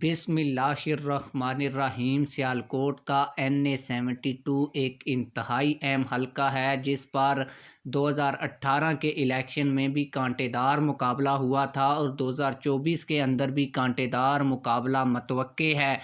बिस्मिल्लाहिर्रहमानिर्रहीम। सियालकोट का NA-72 एक इंतहाई अहम हलका है जिस पर 2018 के इलेक्शन में भी कांटेदार मुकाबला हुआ था और 2024 के अंदर भी कांटेदार मुकाबला मुतवक्के है।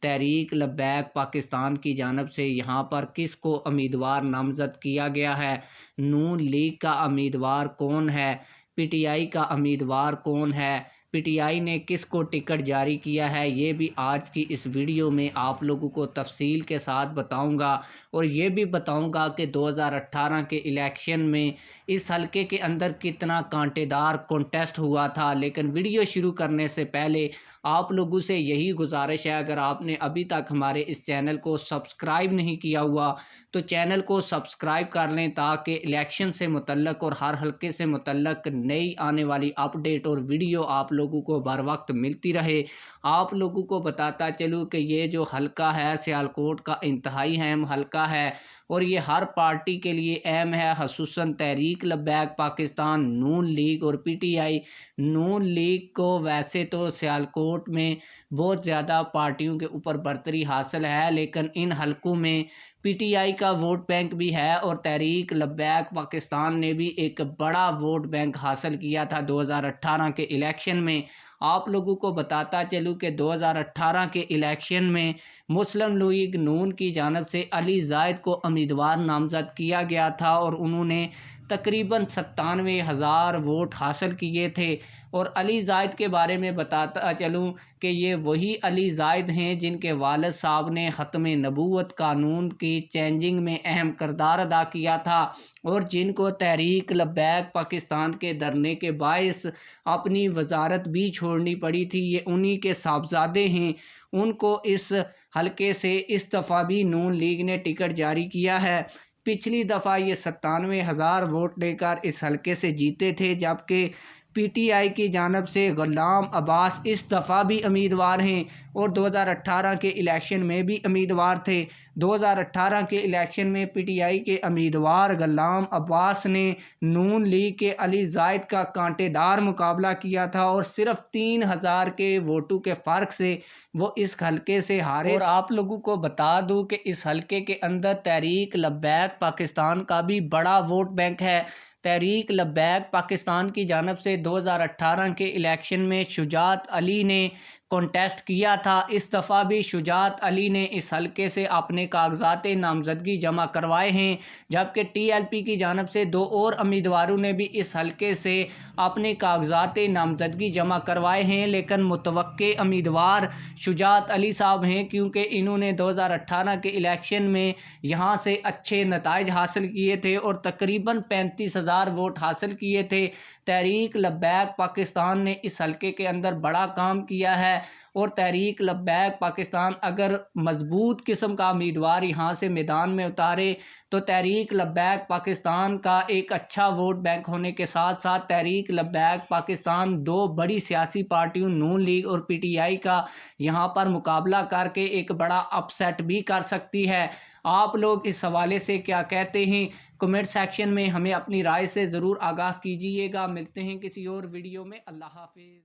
तहरीक लब्बैक पाकिस्तान की जानब से यहाँ पर किस को उम्मीदवार नामज़द किया गया है, नून लीग का उम्मीदवार कौन है, PTI का उम्मीदवार कौन है, PTI ने किस को टिकट जारी किया है, ये भी आज की इस वीडियो में आप लोगों को तफसील के साथ बताऊंगा। और ये भी बताऊंगा कि 2018 के इलेक्शन में इस हलके के अंदर कितना कांटेदार कॉन्टेस्ट हुआ था। लेकिन वीडियो शुरू करने से पहले आप लोगों से यही गुजारिश है, अगर आपने अभी तक हमारे इस चैनल को सब्सक्राइब नहीं किया हुआ तो चैनल को सब्सक्राइब कर लें ताकि इलेक्शन से मुतल्लक और हर हलके से मुतल्लक नई आने वाली अपडेट और वीडियो आप लोगों को बर वक्त मिलती रहे। आप लोगों को बताता चलूँ कि ये जो हलका है सियालकोट का इंतहाई अहम हलका है और ये हर पार्टी के लिए अहम है, खसूसन तहरीक लब्बैक पाकिस्तान, नून लीग और PTI। नून लीग को वैसे तो सियालकोट में बहुत ज़्यादा पार्टियों के ऊपर बरतरी हासिल है, लेकिन इन हलकों में PTI का वोट बैंक भी है और तहरीक लब्बैक पाकिस्तान ने भी एक बड़ा वोट बैंक हासिल किया था 2018 के इलेक्शन में। आप लोगों को बताता चलूँ कि 2018 के इलेक्शन में मुस्लिम लीग नून की जानब से अली जायद को उम्मीदवार नामज़द किया गया था और उन्होंने तकरीबन 97,000 वोट हासिल किए थे। और अली जायद के बारे में बताता चलूँ कि ये वही अली जायद हैं जिनके वालिद साहब ने ख़त्म नबूवत कानून की चेंजिंग में अहम किरदार अदा किया था और जिनको तहरीक लब्बैक पाकिस्तान के धरने के बायस अपनी वजारत भी छोड़नी पड़ी थी। ये उन्हीं के साहबजादे हैं। उनको इस हलके से इस दफ़ा भी नून लीग ने टिकट जारी किया है। पिछली दफ़ा ये 97,000 वोट लेकर इस हलके से जीते थे, जबकि PTI की जानब से गुलाम अब्बास इस दफ़ा भी उम्मीदवार हैं और 2018 के इलेक्शन में भी उम्मीदवार थे। 2018 के इलेक्शन में PTI के उम्मीदवार गुलाम अब्बास ने नून लीग के अली जायद का कांटेदार मुकाबला किया था और सिर्फ 3,000 के वोटों के फ़र्क से वो इस हलके से हारे। और आप लोगों को बता दूं कि इस हलके के अंदर तहरीक लब्बैक पाकिस्तान का भी बड़ा वोट बैंक है। तहरीक लब्बैक पाकिस्तान की जानब से 2018 के इलेक्शन में शुजात अली ने कॉन्टेस्ट किया था। इस दफ़ा भी शुजात अली ने इस हलके से अपने कागजात नामज़दगी जमा करवाए हैं, जबकि TLP की जानब से 2 और उम्मीदवारों ने भी इस हलके से अपने कागजात नामज़दगी जमा करवाए हैं। लेकिन मुतवक्के उम्मीदवार शुजात अली साहब हैं, क्योंकि इन्होंने 2018 के इलेक्शन में यहाँ से अच्छे नताइज हासिल किए थे और तकरीबन 35,000 वोट हासिल किए थे। तहरीक लब्बैक पाकिस्तान ने इस हलके के अंदर बड़ा काम किया है और तहरीक लब्बैक पाकिस्तान अगर मजबूत किस्म का उम्मीदवार यहाँ से मैदान में उतारे तो तहरीक लब्बैक पाकिस्तान का एक अच्छा वोट बैंक होने के साथ साथ तहरीक लब्बैक पाकिस्तान 2 बड़ी सियासी पार्टियों नून लीग और PTI का यहाँ पर मुकाबला करके एक बड़ा अपसेट भी कर सकती है। आप लोग इस हवाले से क्या कहते हैं, कमेंट सेक्शन में हमें अपनी राय से ज़रूर आगाह कीजिएगा। मिलते हैं किसी और वीडियो में। अल्लाह हाफिज़।